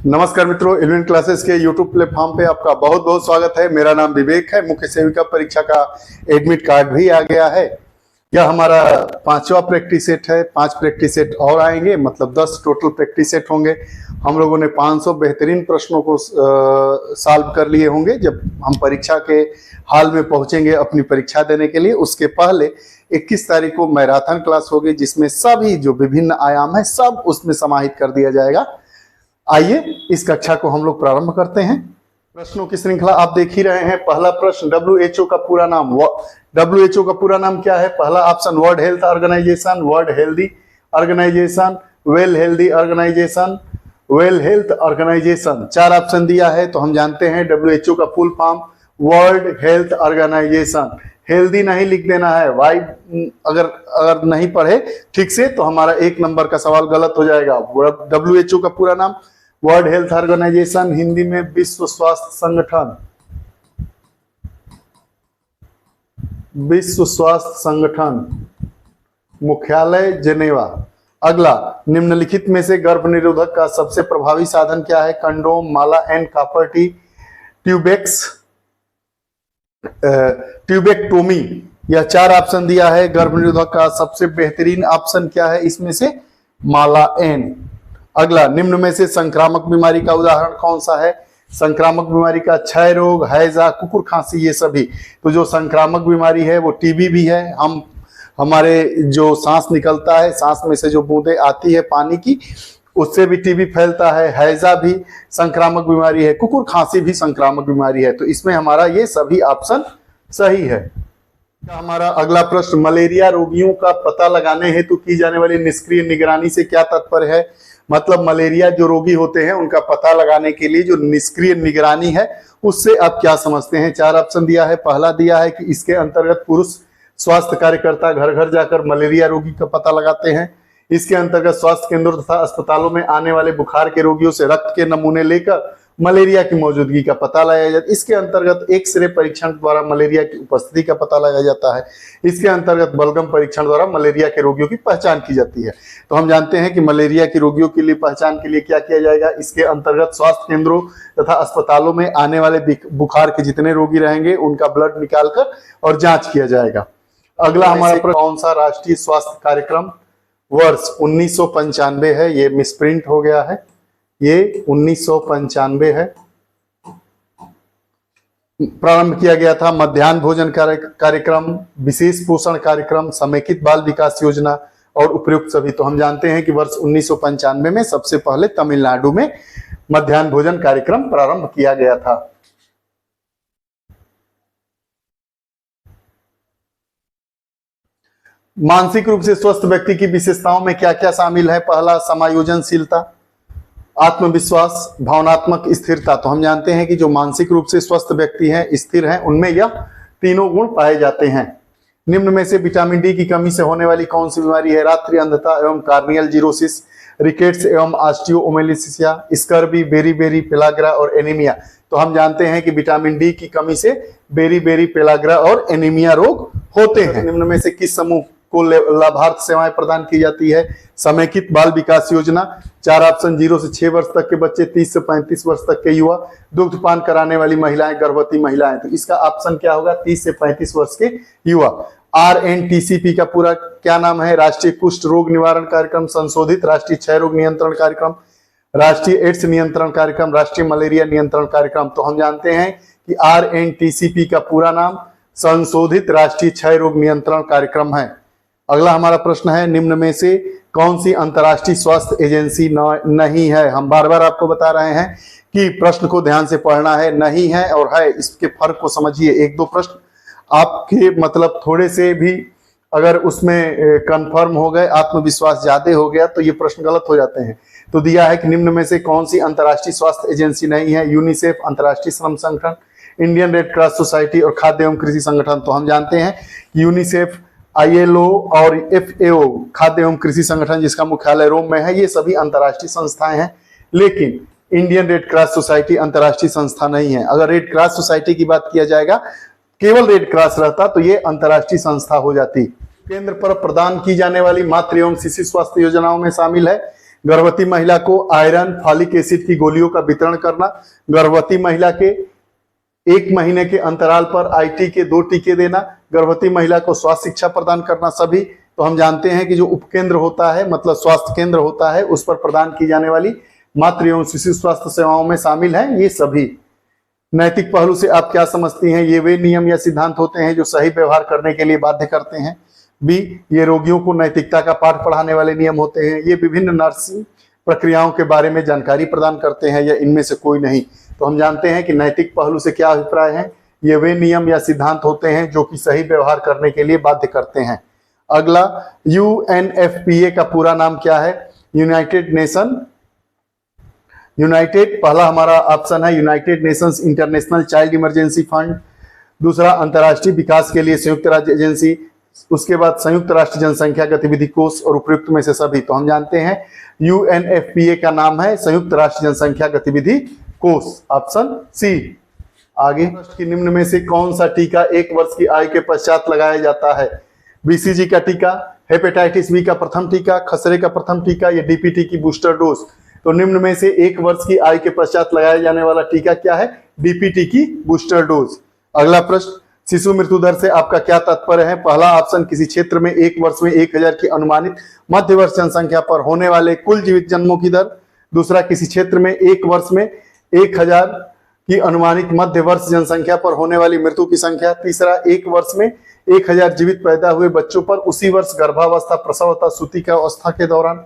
नमस्कार मित्रों, element classes के यूट्यूब प्लेटफॉर्म पे आपका बहुत बहुत स्वागत है। मेरा नाम विवेक है। मुख्य सेविका परीक्षा का एडमिट कार्ड भी आ गया है। यह हमारा 5वां प्रैक्टिस सेट है। 5 प्रैक्टिस सेट और आएंगे, मतलब 10 टोटल प्रैक्टिस सेट होंगे। हम लोगों ने 500 बेहतरीन प्रश्नों को सॉल्व कर लिए होंगे। जब हम परीक्षा के हाल में पहुंचेंगे अपनी परीक्षा देने के लिए, उसके पहले 21 तारीख को मैराथन क्लास होगी, जिसमें सभी जो विभिन्न आयाम है सब उसमें समाहित कर दिया जाएगा। आइए इस कक्षा को हम लोग प्रारंभ करते हैं। प्रश्नों की श्रृंखला आप देख ही रहे हैं। पहला प्रश्न, WHO का पूरा नाम। WHO का पूरा नाम क्या है? पहला option world health organization, world healthy organization, well healthy organization, well health organization. 4 option दिया है, तो हम जानते हैं WHO का full form world health organization. Healthy नहीं लिख देना है। वाई अगर नहीं पढ़े ठीक से तो हमारा 1 नंबर का सवाल गलत हो जाएगा। WHO का पूरा नाम वर्ल्ड हेल्थ ऑर्गेनाइजेशन, हिंदी में विश्व स्वास्थ्य संगठन। विश्व स्वास्थ्य संगठन, मुख्यालय जेनेवा। अगला, निम्नलिखित में से गर्भ निरोधक का सबसे प्रभावी साधन क्या है? Condom, Mala and copper T, tubectomy. यह 4 ऑप्शन दिया है। गर्भ निरोधक का सबसे बेहतरीन ऑप्शन क्या है इसमें से? माला एन। अगला, निम्न में से संक्रामक बीमारी का उदाहरण कौन सा है? संक्रामक बीमारी का क्षय रोग, हैजा, कुकुर खांसी, ये सभी। तो जो संक्रामक बीमारी है वो टीबी भी है। हमारे जो सांस निकलता है, सांस में से जो बूंदें आती है पानी की, उससे भी टीबी फैलता है। हैजा भी संक्रामक बीमारी है, कुकुर खांसी भी संक्रामक बीमारी है। तो इसमें हमारा ये सभी ऑप्शन सही है। हमारा अगला प्रश्न, मलेरिया रोगियों का पता लगाने हेतु की जाने वाली निष्क्रिय निगरानी से क्या तात्पर्य है? मतलब मलेरिया जो रोगी होते हैं उनका पता लगाने के लिए जो निष्क्रिय निगरानी है, उससे आप क्या समझते हैं? 4 ऑप्शन दिया है। पहला दिया है कि इसके अंतर्गत पुरुष स्वास्थ्य कार्यकर्ता घर घर जाकर मलेरिया रोगी का पता लगाते हैं। इसके अंतर्गत स्वास्थ्य केंद्रों तथा अस्पतालों में आने वाले बुखार के रोगियों से रक्त के नमूने लेकर मलेरिया की मौजूदगी का पता लगाया जाता है। इसके अंतर्गत एक्सरे परीक्षण द्वारा मलेरिया की उपस्थिति का पता लगाया जाता है। इसके अंतर्गत बलगम परीक्षण द्वारा मलेरिया के रोगियों की पहचान की जाती है। तो हम जानते हैं कि मलेरिया के रोगियों के लिए पहचान के लिए क्या किया जाएगा? इसके अंतर्गत स्वास्थ्य केंद्रों तथा अस्पतालों में आने वाले बुखार के जितने रोगी रहेंगे उनका ब्लड निकालकर और जांच किया जाएगा। अगला हमारा कौन सा राष्ट्रीय स्वास्थ्य कार्यक्रम वर्ष 1995 है? ये मिसप्रिंट हो गया है, ये 1995 है। प्रारंभ किया गया था मध्याह्न भोजन कार्यक्रम, विशेष पोषण कार्यक्रम, समेकित बाल विकास योजना और उपयुक्त सभी। तो हम जानते हैं कि वर्ष 1995 में सबसे पहले तमिलनाडु में मध्याह्न भोजन कार्यक्रम प्रारंभ किया गया था। मानसिक रूप से स्वस्थ व्यक्ति की विशेषताओं में क्या क्या शामिल है? पहला, समायोजनशीलता, आत्मविश्वास, भावनात्मक स्थिरता। तो हम जानते हैं कि जो मानसिक रूप से स्वस्थ व्यक्ति हैं, स्थिर हैं, उनमें यह तीनों गुण पाए जाते हैं। निम्न में से विटामिन डी की कमी से होने वाली कौन सी बीमारी है? रात्रि अंधता एवं कार्नियल जीरोसिस, रिकेट्स एवं ऑस्टियोमेलासिया, स्कर्वी, बेरी पेलाग्रा और एनीमिया। तो हम जानते हैं कि विटामिन डी की कमी से बेरी पेलाग्रा और एनीमिया रोग होते हैं। निम्न में से किस समूह को लाभार्थ सेवाएं प्रदान की जाती है? समेकित बाल विकास योजना। 4 ऑप्शन, 0 से 6 वर्ष तक के बच्चे, 30 से 35 वर्ष तक के युवा, दुग्धपान कराने वाली महिलाएं, गर्भवती महिलाएं। तो इसका ऑप्शन क्या होगा? 30 से 35 वर्ष के युवा। RNTCP का पूरा क्या नाम है? राष्ट्रीय कुष्ठ रोग निवारण कार्यक्रम, संशोधित राष्ट्रीय क्षय रोग नियंत्रण कार्यक्रम, राष्ट्रीय एड्स नियंत्रण कार्यक्रम, राष्ट्रीय मलेरिया नियंत्रण कार्यक्रम। तो हम जानते हैं कि RNTCP का पूरा नाम संशोधित राष्ट्रीय क्षय रोग नियंत्रण कार्यक्रम है। अगला हमारा प्रश्न है, निम्न में से कौन सी अंतर्राष्ट्रीय स्वास्थ्य एजेंसी नहीं है? हम बार बार आपको बता रहे हैं कि प्रश्न को ध्यान से पढ़ना है। नहीं है और है, इसके फर्क को समझिए। 1-2 प्रश्न आपके मतलब थोड़े से भी अगर उसमें कंफर्म हो गए, आत्मविश्वास ज्यादा हो गया, तो ये प्रश्न गलत हो जाते हैं। तो दिया है कि निम्न में से कौन सी अंतर्राष्ट्रीय स्वास्थ्य एजेंसी नहीं है? यूनिसेफ, अंतर्राष्ट्रीय श्रम संगठन, इंडियन रेड क्रॉस सोसाइटी और खाद्य एवं कृषि संगठन। तो हम जानते हैं यूनिसेफ, ILO और FAO, खाद्य एवं कृषि संगठन, जिसका मुख्यालय रोम में है, ये सभी अंतर्राष्ट्रीय संस्थाएं हैं। लेकिन इंडियन रेड क्रॉस सोसाइटी अंतर्राष्ट्रीय संस्था नहीं है। अगर रेड क्रॉस सोसाइटी की बात किया जाएगा, केवल रेड क्रॉस रहता, तो ये अंतर्राष्ट्रीय संस्था हो जाती। केंद्र पर प्रदान की जाने वाली मातृ एवं शिशु स्वास्थ्य योजनाओं में शामिल है गर्भवती महिला को आयरन, फॉलिक एसिड की गोलियों का वितरण करना, गर्भवती महिला के 1 महीने के अंतराल पर आईटी के 2 टीके देना, गर्भवती महिला को स्वास्थ्य शिक्षा प्रदान करना। सभी तो हम जानते हैं कि जो उपकेंद्र होता है मतलब स्वास्थ्य केंद्र होता है उस पर प्रदान की जाने वाली मातृ एवं शिशु स्वास्थ्य सेवाओं में शामिल है ये सभी। नैतिक पहलू से आप क्या समझती हैं? ये वे नियम या सिद्धांत होते हैं जो सही व्यवहार करने के लिए बाध्य करते हैं। बी, ये रोगियों को नैतिकता का पाठ पढ़ाने वाले नियम होते हैं। ये विभिन्न नर्सिंग प्रक्रियाओं के बारे में जानकारी प्रदान करते हैं या इनमें से कोई नहीं। तो हम जानते हैं कि नैतिक पहलू से क्या अभिप्राय है, ये वे नियम या सिद्धांत होते हैं जो कि सही व्यवहार करने के लिए बाध्य करते हैं। अगला, यूएनएफपीए का पूरा नाम क्या है? पहला हमारा ऑप्शन है United Nations international child emergency fund, दूसरा अंतर्राष्ट्रीय विकास के लिए संयुक्त राज्य एजेंसी, उसके बाद संयुक्त राष्ट्र जनसंख्या गतिविधि कोष और उपयुक्त में से सभी। तो हम जानते हैं यूएनएफपीए का नाम है संयुक्त राष्ट्र जनसंख्या गतिविधि कोष, ऑप्शन सी। आगे, कि निम्न में से कौन सा टीका 1 वर्ष की आयु के पश्चात लगाया जाता है? बीसीजी का टीका, हेपेटाइटिस बी का प्रथम टीका, खसरे का प्रथम टीका या डीपीटी की बूस्टर डोज। तो निम्न में से 1 वर्ष की आयु के पश्चात लगाया जाने वाला टीका क्या है? डीपीटी की बूस्टर डोज। अगला प्रश्न, शिशु मृत्यु दर से आपका क्या तात्पर्य है? पहला ऑप्शन, किसी क्षेत्र में 1 वर्ष में 1000 की अनुमानित मध्य वर्ष जनसंख्या पर होने वाले कुल जीवित जन्मों की दर, दूसरा किसी क्षेत्र में 1 वर्ष में 1000 की अनुमानित मध्य वर्ष जनसंख्या पर होने वाली मृत्यु की संख्या, तीसरा 1 वर्ष में 1000 जीवित पैदा हुए बच्चों पर उसी वर्ष गर्भावस्था, प्रसवता, सूतिका अवस्था के दौरान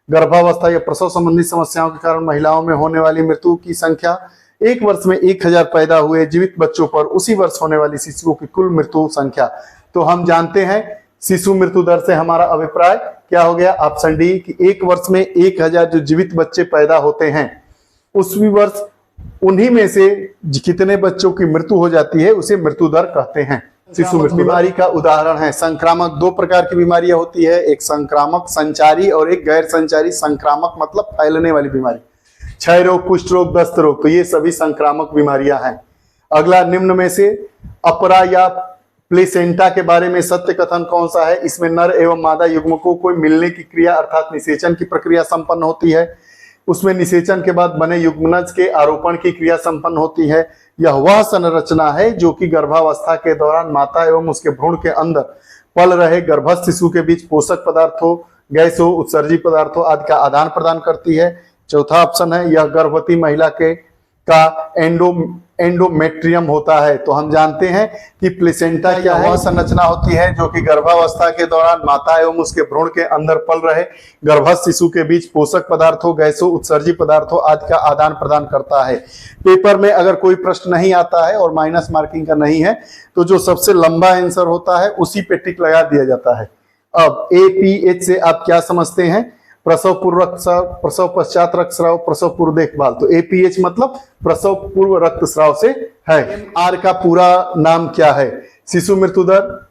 गर्भावस्था या प्रसव संबंधी समस्याओं के कारण महिलाओं में होने वाली मृत्यु की संख्या, 1 वर्ष में 1000 पैदा हुए जीवित बच्चों पर उसी वर्ष होने वाली शिशुओं की कुल मृत्यु संख्या। तो हम जानते हैं शिशु मृत्यु दर से हमारा अभिप्राय क्या हो गया? ऑप्शन डी, कि 1 वर्ष में 1000 जो जीवित बच्चे पैदा होते हैं उसी वर्ष उन्हीं में से कितने बच्चों की मृत्यु हो जाती है उसे मृत्यु दर कहते हैं। शिशु मृत्यु बीमारी का उदाहरण है संक्रामक। 2 प्रकार की बीमारियां होती है, एक संक्रामक संचारी और एक गैर संचारी। संक्रामक मतलब फैलने वाली बीमारी, क्षय रोग, कुष्ठ रोग, दस्त रोग, तो ये सभी संक्रामक बीमारियां हैं। अगला, निम्न में से अपरा या प्लेसेंटा के बारे में सत्य कथन कौन सा है? इसमें नर एवं मादा युग्मकों को मिलने की क्रिया अर्थात निषेचन की प्रक्रिया संपन्न होती है। उसमें निषेचन के बाद बने युग्मनज के आरोपण की क्रिया संपन्न होती है। यह वह संरचना है जो कि गर्भावस्था के दौरान माता एवं उसके भ्रूण के अंदर पल रहे गर्भस्थ शिशु के बीच पोषक पदार्थों, गैसों, उत्सर्जी पदार्थों आदि का आदान प्रदान करती है। चौथा ऑप्शन है, यह गर्भवती महिला का एंडोमेट्रियम होता है। तो हम जानते हैं कि प्लेसेंटा क्या है? वह संरचना होती है जो कि गर्भावस्था के दौरान माता एवं उसके भ्रूण के अंदर पल रहे गर्भस्थ शिशु के बीच पोषक पदार्थों, गैसों, उत्सर्जी पदार्थों आदि का आदान प्रदान करता है। पेपर में अगर कोई प्रश्न नहीं आता है और माइनस मार्किंग का नहीं है तो जो सबसे लंबा आंसर होता है उसी पे टिक लगा दिया जाता है। अब एपीएच से आप क्या समझते हैं? प्रसव पूर्व रक्तस्राव, प्रसव पश्चात रक्तस्राव, प्रसव पूर्व देखभाल। तो एपीएच मतलब प्रसव पूर्व रक्तस्राव से है। एमआर का पूरा नाम क्या है? शिशु मृत्यु दर,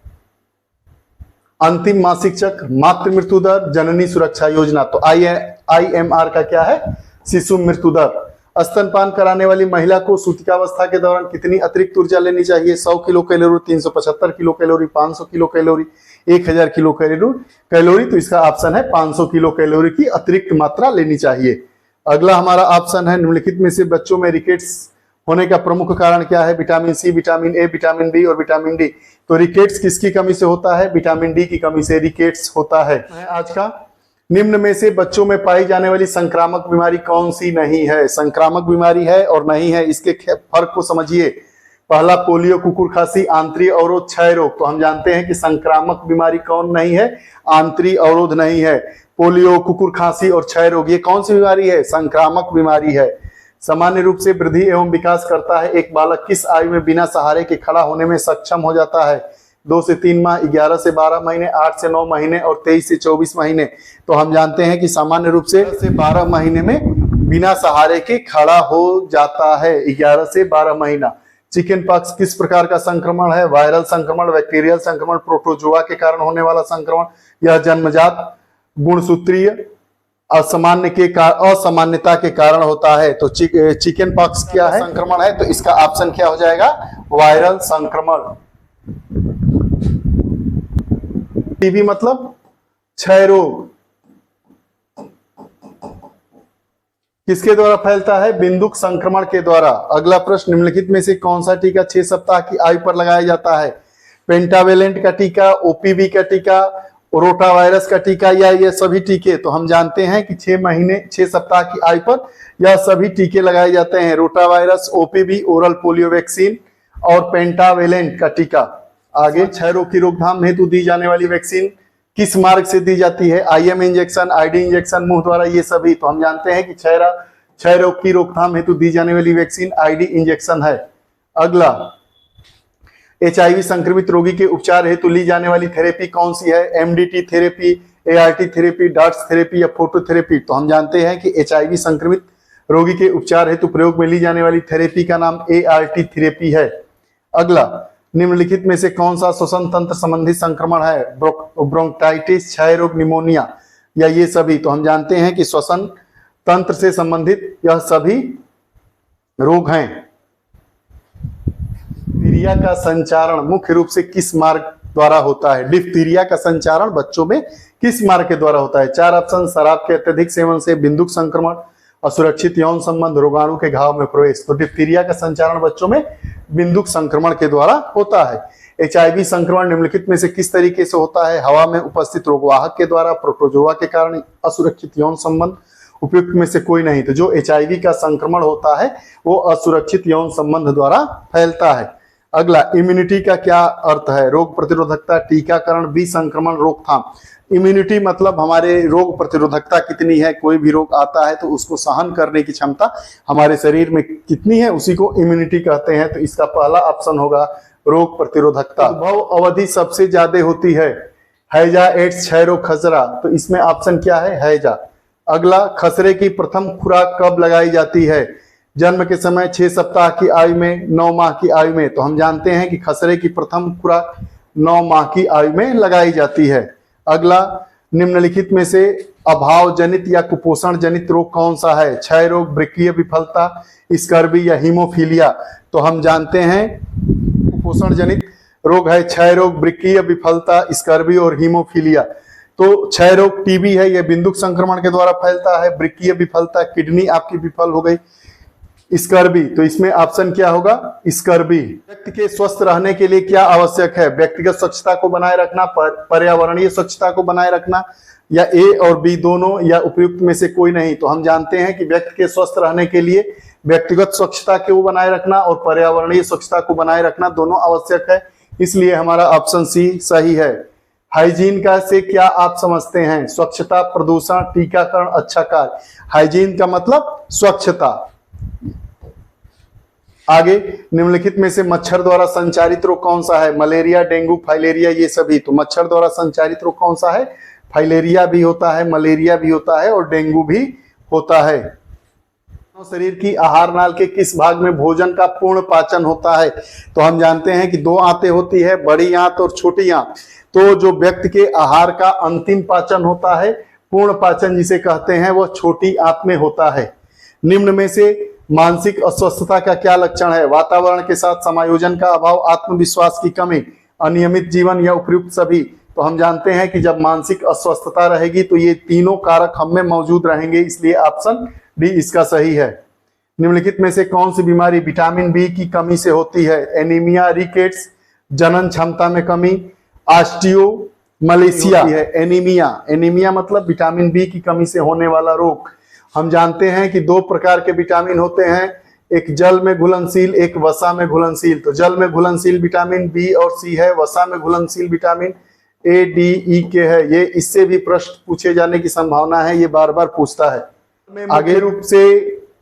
अंतिम मासिक चक्र, मातृ मृत्यु दर, जननी सुरक्षा योजना। तो आईएमआर का क्या है? शिशु मृत्यु दर। स्तनपान कराने वाली महिला को सूतिकावस्था के दौरान कितनी अतिरिक्त ऊर्जा लेनी चाहिए? 100 kilo calorie, 375 kilo calorie, 500 kilo calorie, 1000 kilo calorie. तो इसका ऑप्शन है 500 किलो कैलोरी की अतिरिक्त मात्रा लेनी चाहिए। अगला हमारा ऑप्शन है, निम्नलिखित में से बच्चों में रिकेट्स होने का प्रमुख कारण क्या है? Vitamin C, vitamin A, vitamin B और विटामिन डी। तो रिकेट्स किसकी कमी से होता है? विटामिन डी की कमी से रिकेट्स होता है। आज का, निम्न में से बच्चों में पाई जाने वाली संक्रामक बीमारी कौन सी नहीं है? संक्रामक बीमारी है और नहीं है, इसके फर्क को समझिए। पहला, पोलियो, कुकुर खांसी, आंतरी अवरोध, क्षय रोग। तो हम जानते हैं कि संक्रामक बीमारी कौन नहीं है? आंतरी अवरोध नहीं है। पोलियो, कुकुर खांसी और क्षय रोग ये कौन सी बीमारी है? संक्रामक बीमारी है। सामान्य रूप से वृद्धि एवं विकास करता है। एक बालक किस आयु में बिना सहारे के खड़ा होने में सक्षम हो जाता है? 2 से 3 माह, 11 से 12 महीने, 8 से 9 महीने और 23 से 24 महीने। तो हम जानते हैं कि सामान्य रूप से 12 महीने में बिना सहारे के खड़ा हो जाता है। 11 से 12 महीना। चिकन पॉक्स किस प्रकार का संक्रमण है? वायरल संक्रमण, बैक्टीरियल संक्रमण, प्रोटोजोआ के कारण होने वाला संक्रमण। यह जन्मजात गुणसूत्रीय असामान्यता के कारण होता है। तो चिकन पॉक्स क्या है? संक्रमण है। तो इसका ऑप्शन क्या हो जाएगा? वायरल संक्रमण। टीबी मतलब क्षय रोग। किसके द्वारा फैलता है? बिंदुक संक्रमण के द्वारा। अगला प्रश्न, निम्नलिखित में से कौन सा टीका 6 सप्ताह की आयु पर लगाया जाता है? पेंटावेलेंट का टीका, ओपीवी का टीका, रोटावायरस का टीका या ये सभी टीके? तो हम जानते हैं कि 6 सप्ताह की आयु पर यह सभी टीके लगाए जाते हैं। Rotavirus, OPV, oral polio vaccine और पेंटावेलेंट का टीका। आगे, क्षय रोग की रोकथाम हेतु दी जाने वाली वैक्सीन किस मार्ग से दी जाती है? आईएम इंजेक्शन, आईडी इंजेक्शन, मुंह द्वारा, ये सभी? तो हम जानते हैं कि क्षय रोग की रोकथाम हेतु दी जाने वाली वैक्सीन आईडी इंजेक्शन है। अगला, एचआईवी संक्रमित रोगी के उपचार हेतु ली जाने वाली थेरेपी कौन सी है? MDT therapy, ART therapy, darts therapy या फोटोथेरेपी? तो हम जानते हैं कि एचआईवी संक्रमित रोगी के उपचार हेतु प्रयोग में ली जाने वाली थेरेपी का नाम एआरटी थेरेपी है। अगला, निम्नलिखित में से कौन सा श्वसन तंत्र संबंधी संक्रमण है? ब्रोंकाइटिस, क्षय रोग, निमोनिया या ये सभी? तो हम जानते हैं कि श्वसन तंत्र से संबंधित यह सभी रोग हैं। डिप्थीरिया का संचारण मुख्य रूप से किस मार्ग द्वारा होता है? डिप्थीरिया का संचारण बच्चों में किस मार्ग के द्वारा होता है? 4 ऑप्शन, शराब के अत्यधिक सेवन से, बिंदुक संक्रमण, असुरक्षित यौन संबंध, रोगाणु के घाव में प्रवेश। तो डिप्थीरिया का संचारण बच्चों में बिंदुक संक्रमण के द्वारा होता है। एचआईवी संक्रमण निम्नलिखित में से किस तरीके से होता है? हवा में उपस्थित रोगवाहक के द्वारा, प्रोटोजोआ के कारण, असुरक्षित यौन संबंध, उपयुक्त में से कोई नहीं। तो जो एचआईवी का संक्रमण होता है वो असुरक्षित यौन संबंध द्वारा फैलता है। अगला, इम्यूनिटी का क्या अर्थ है? रोग प्रतिरोधकता, टीकाकरण, विसंक्रमण, रोकथाम। इम्यूनिटी मतलब हमारे रोग प्रतिरोधकता कितनी है, कोई भी रोग आता है तो उसको सहन करने की क्षमता हमारे शरीर में कितनी है, उसी को इम्यूनिटी कहते हैं। तो इसका पहला ऑप्शन होगा रोग प्रतिरोधकता। उद्भव अवधि सबसे ज्यादा होती है? हैजा, एड्स, क्षय रोग, खसरा। तो इसमें ऑप्शन क्या है? हैजा। अगला, खसरे की प्रथम खुराक कब लगाई जाती है? जन्म के समय, 6 सप्ताह की आयु में, 9 माह की आयु में? तो हम जानते हैं कि खसरे की प्रथम खुराक 9 माह की आयु में लगाई जाती है। अगला, निम्नलिखित में से अभाव जनित या कुपोषण जनित रोग कौन सा है? क्षय रोग, वृक्कीय विफलता, स्कर्वी या हीमोफीलिया? तो हम जानते हैं कुपोषण जनित रोग है क्षय रोग, वृक्कीय विफलता, स्कर्वी और हीमोफीलिया। तो क्षय रोग टीबी है, यह बिंदुक संक्रमण के द्वारा फैलता है। वृक्कीय विफलता, किडनी आपकी विफल हो गई। स्कर्वी, तो इसमें ऑप्शन क्या होगा? स्कर्वी। व्यक्ति के स्वस्थ रहने के लिए क्या आवश्यक है? व्यक्तिगत स्वच्छता को बनाए रखना, पर्यावरणीय स्वच्छता को बनाए रखना, या ए और बी दोनों, या उपयुक्त में से कोई नहीं? तो हम जानते हैं कि व्यक्ति के स्वस्थ रहने के लिए व्यक्तिगत स्वच्छता को बनाए रखना और पर्यावरणीय स्वच्छता को बनाए रखना दोनों आवश्यक है, इसलिए हमारा ऑप्शन सी सही है। हाइजीन का से क्या आप समझते हैं? स्वच्छता, प्रदूषण, टीकाकरण, अच्छा कार्य। हाइजीन का मतलब स्वच्छता। आगे, निम्नलिखित में से मच्छर द्वारा संचारित रोग कौन सा है? मलेरिया, डेंगू, फाइलेरिया, ये सभी? तो मच्छर द्वारा संचारित रोग कौन सा है? फाइलेरिया भी होता है, मलेरिया भी होता है और डेंगू भी होता है। शरीर की आहार नाल के किस भाग में भोजन का पूर्ण पाचन होता है? तो हम जानते हैं कि 2 आंतें होती है, बड़ी आंत और छोटी आंत। तो जो व्यक्ति के आहार का अंतिम पाचन होता है, पूर्ण पाचन जिसे कहते हैं, वो छोटी आंत में होता है। निम्न में से मानसिक अस्वस्थता का क्या लक्षण है? वातावरण के साथ समायोजन का अभाव, आत्मविश्वास की कमी, अनियमित जीवन या उपयुक्त सभी? तो हम जानते हैं कि जब मानसिक अस्वस्थता रहेगी तो ये तीनों कारक हम में मौजूद रहेंगे, इसलिए ऑप्शन डी इसका सही है। निम्नलिखित में से कौन सी बीमारी विटामिन बी की कमी से होती है? एनीमिया, रिकेट्स, जनन क्षमता में कमी, ऑस्टियोमलेशिया है। एनीमिया मतलब विटामिन बी की कमी से होने वाला रोग। हम जानते हैं कि 2 प्रकार के विटामिन होते हैं, एक जल में घुलनशील, एक वसा में घुलनशील। तो जल में घुलनशील विटामिन बी और सी है, वसा में घुलनशील विटामिन ए, डी, ई, के है। ये इससे भी प्रश्न पूछे जाने की संभावना है, ये बार बार पूछता है। आगे रूप से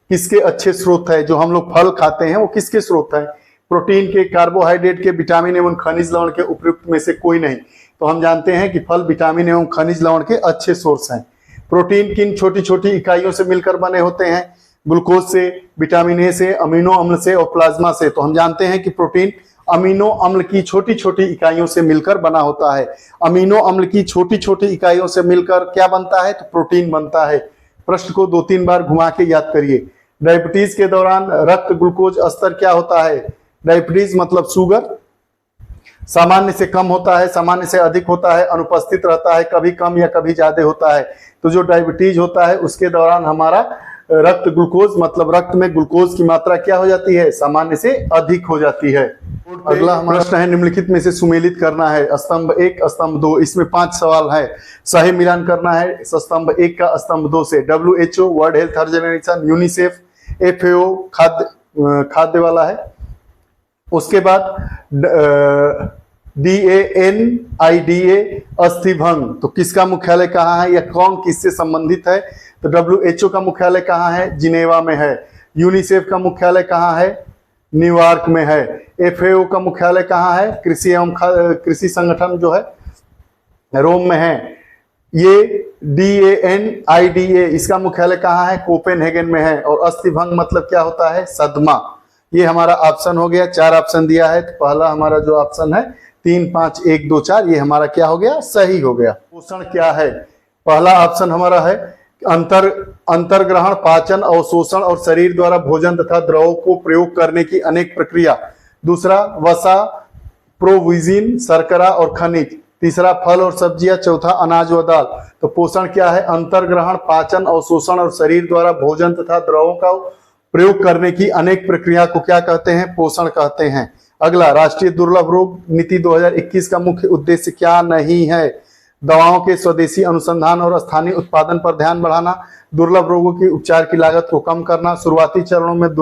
किसके अच्छे स्रोत है? जो हम लोग फल खाते हैं वो किसके स्रोत है? प्रोटीन के, कार्बोहाइड्रेट के, विटामिन एवं खनिज लवण के, उपयुक्त में से कोई नहीं? तो हम जानते हैं कि फल विटामिन एवं खनिज लवण के अच्छे सोर्स हैं। प्रोटीन किन छोटी छोटी इकाइयों से मिलकर बने होते हैं? ग्लूकोज से, विटामिन ए से, अमीनो अम्ल से और प्लाज्मा से। तो हम जानते हैं कि प्रोटीन अमीनो अम्ल की छोटी छोटी इकाइयों से मिलकर बना होता है। अमीनो अम्ल की छोटी छोटी इकाइयों से मिलकर क्या बनता है? तो प्रोटीन बनता है। प्रश्न को 2-3 बार घुमा के याद करिए। डायबिटीज के दौरान रक्त ग्लूकोज स्तर क्या होता है? डायबिटीज मतलब शुगर, सामान्य से कम होता है, सामान्य से अधिक होता है, अनुपस्थित रहता है, कभी कम या कभी ज्यादा होता है। तो जो डायबिटीज होता है उसके दौरान हमारा रक्त ग्लूकोज मतलब रक्त में ग्लूकोज की मात्रा क्या हो जाती है, सामान्य से अधिक हो जाती है। अगला हमारा प्रश्न है, निम्नलिखित में से सुमेलित करना है स्तंभ 1 स्तंभ 2। इसमें 5 सवाल है, सही मिलान करना है स्तंभ 1 का स्तंभ 2 से। WHO world health organization, UNICEF, FAO खाद्य वाला है। उसके बाद DANIDA अस्थि भंग, तो किसका मुख्यालय कहाँ है या कौन किससे संबंधित है, तो WHO का मुख्यालय कहाँ है, जिनेवा में है। यूनिसेफ का मुख्यालय कहाँ है, न्यूयॉर्क में है। FAO का मुख्यालय कहाँ है, कृषि एवं कृषि संगठन जो है रोम में है। ये DANIDA इसका मुख्यालय कहाँ है, कोपेनहेगन में है। और अस्थि भंग मतलब क्या होता है, सदमा। ये हमारा ऑप्शन हो गया, 4 ऑप्शन दिया है, तो पहला हमारा जो ऑप्शन है 3, 5, 1, 2, 4 ये हमारा क्या हो गया, सही हो गया। पोषण क्या है, पहला ऑप्शन हमारा है अंतर्ग्रहण, पाचन, अवशोषण और शरीर द्वारा भोजन तथा द्रवों को प्रयोग करने की अनेक प्रक्रिया। दूसरा वसा, प्रोविजिन, शर्करा और खनिज। तीसरा फल और सब्जियां। चौथा अनाज व दाल। तो पोषण क्या है, अंतर्ग्रहण, पाचन, अवशोषण और शरीर द्वारा भोजन तथा द्रवों का प्रयोग करने की अनेक प्रक्रिया को क्या कहते हैं, पोषण कहते हैं। अगला, राष्ट्रीय दुर्लभ रोग नीति 2021 का मुख्य उद्देश्य क्या नहीं है, दवाओं के स्वदेशी अनुसंधान और स्थानीय उत्पादन पर ध्यान बढ़ाना, दुर्लभ रोगों की उपचार की लागत को कम करना, शुरुआती चरणों में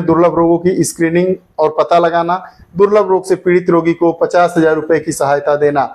दुर्लभ रोगों की स्क्रीनिंग और पता लगाना, दुर्लभ रोग से पीड़ित रोगी को 50,000 रुपए की सहायता देना।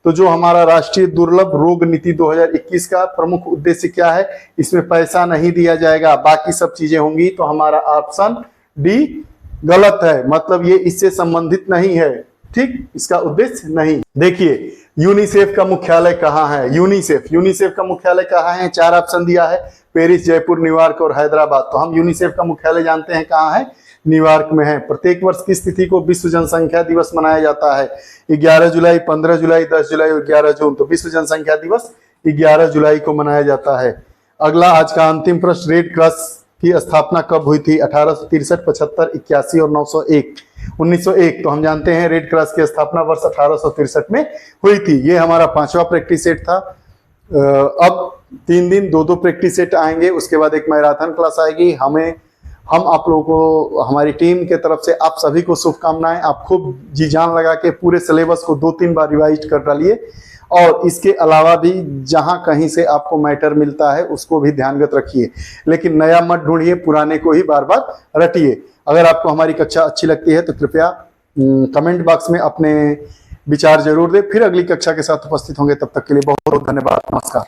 तो जो हमारा राष्ट्रीय दुर्लभ रोग नीति 2021 का प्रमुख उद्देश्य क्या है, इसमें पैसा नहीं दिया जाएगा, बाकी सब चीजें होंगी। तो हमारा ऑप्शन डी गलत है, मतलब ये इससे संबंधित नहीं है, ठीक, इसका उद्देश्य नहीं। देखिए यूनिसेफ का मुख्यालय कहाँ है, यूनिसेफ का मुख्यालय कहाँ है, 4 ऑप्शन दिया है, पेरिस, जयपुर, न्यूयॉर्क और हैदराबाद। तो हम यूनिसेफ का मुख्यालय जानते हैं कहाँ है, न्यूयॉर्क में है। प्रत्येक वर्ष किस तिथि को विश्व जनसंख्या दिवस मनाया जाता है, 11 जुलाई, 15 जुलाई, 10 जुलाई और 11 जून। तो विश्व जनसंख्या दिवस 11 जुलाई को मनाया जाता है। अगला आज का अंतिम प्रश्न, रेड क्रॉस की स्थापना कब हुई थी, 1863, 75, 81 और 901। 1901। तो हम जानते हैं रेड क्रॉस की स्थापना वर्ष 1863 में हुई थी। ये हमारा 5वां प्रैक्टिस सेट था। अब 3 दिन 2-2 प्रैक्टिस सेट आएंगे, उसके बाद एक मैराथन क्लास आएगी। हम आप लोगों को, हमारी टीम के तरफ से आप सभी को शुभकामनाएं। आप खूब जी जान लगा के पूरे सिलेबस को 2-3 बार रिवाइज कर डालिए, और इसके अलावा भी जहां कहीं से आपको मैटर मिलता है उसको भी ध्यानगत रखिए, लेकिन नया मत ढूंढिए, पुराने को ही बार बार रटिए। अगर आपको हमारी कक्षा अच्छी लगती है तो कृपया कमेंट बॉक्स में अपने विचार जरूर दें। फिर अगली कक्षा के साथ उपस्थित होंगे, तब तक के लिए बहुत बहुत धन्यवाद, नमस्कार।